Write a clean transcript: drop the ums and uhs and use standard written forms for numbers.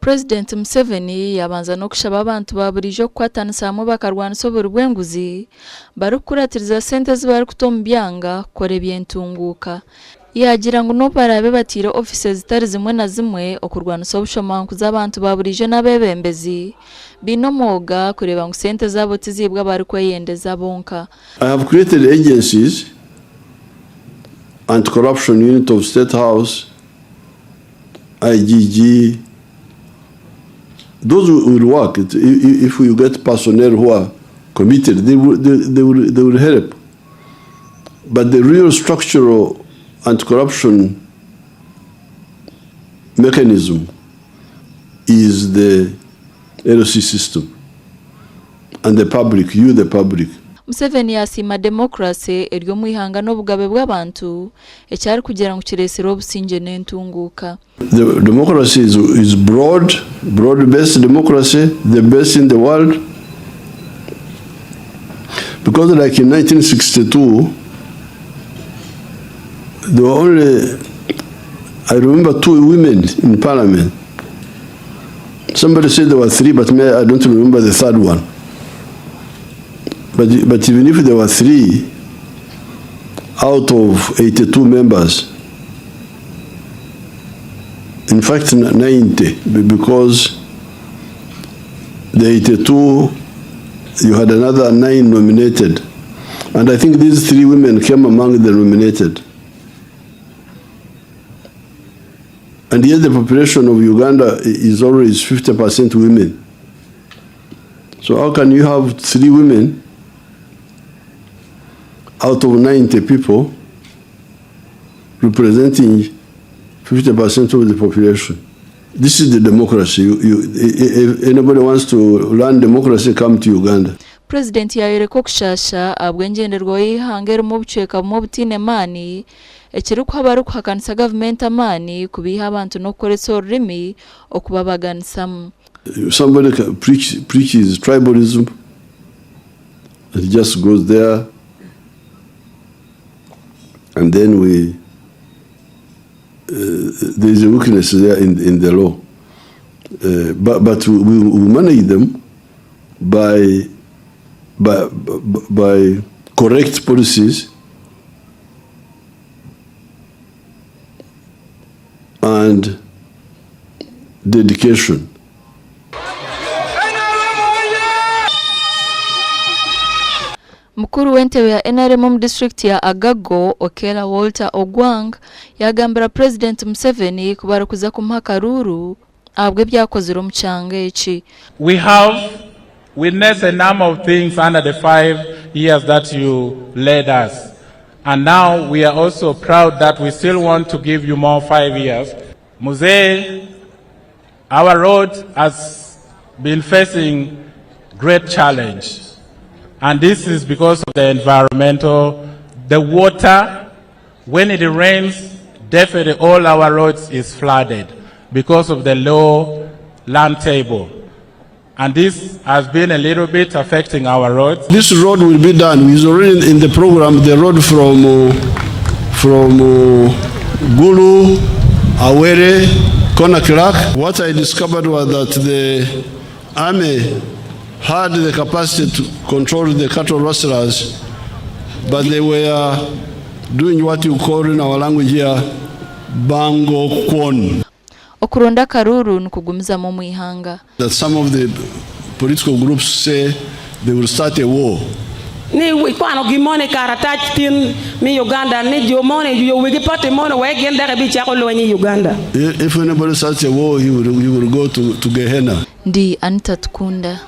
Purezidenti Museveni yabanza no kushaba abantu baburijo kwatanisa hamwe bakarwanisa oburwenguzi barukuratiriza sente zibari kutombyanga kore byentunguka yagira ngo no barabe batira offices zitari zimwe na zimwe okurwanisa obushomankuzi abantu baburijo n'abebembezi binomoga kureba ngo sente zabo tizibwa bari kweyendeza bonka. I have created agencies, anti-corruption unit of State House, IGG. Those will work. If you get personnel who are committed, they will help. But the real structural anti-corruption mechanism is the LC system and the public, you the public. Museveni asima democracy eryo mu eihanga n'obugabe bw'abantu ekyari kugira ngo kiresere obusinge n'entunguka. The democracy is broad-based democracy, the best in the world. Because like in 1962, there were only, I remember, 2 women in parliament. Somebody said there were 3, but I don't remember the third one. But even if there were 3 out of 82 members, in fact 90, because the 82, you had another 9 nominated. And I think these 3 women came among the nominated. And yet the population of Uganda is always 50% women. So how can you have 3 women out of 90 people representing 50% of the population? This is the democracy. If anybody wants to learn democracy, come to Uganda. Purezidenti yayereko kushasha abwengenderwa eihanga mu bucweka mu butine mani ekiri kwabari kuhakanisa government amani kubiha abantu no kukoresha ururimi okubabaganisamu. Somebody preaches tribalism and just goes there, and then there is a weakness there in the law. But we manage them by correct policies and dedication. Mukuru w'entebe ya NRM mu district ya Agago Okela Walter Ogwang yagambira President Museveni kubarakuza kumuha akaruuru abwe byakozero mu cyanga eki. We have witnessed a number of things under the 5 years that you led us, and now we are also proud that we still want to give you more 5 years. Muzee, our road has been facing great challenge. And this is because of the environmental, the water, when it rains, definitely all our roads is flooded because of the low land table. And this has been a little bit affecting our roads. This road will be done. It's already in the program, the road from Gulu, Awere, Konakilak. What I discovered was that the army had the capacity to control the cattle rustlers, but they were doing what you call in our language here, bango kwon. Okuronda akaruuru nukugumiza mu eihanga. That some of the political groups say they will start a war. Ni kwano gimone karatach tin mi Uganda ni jomone yo wigi pate mono wegen daga bi chako lo ni Uganda. If anybody starts a war, he will go to Gehenna. Ndi Anita Tukunda.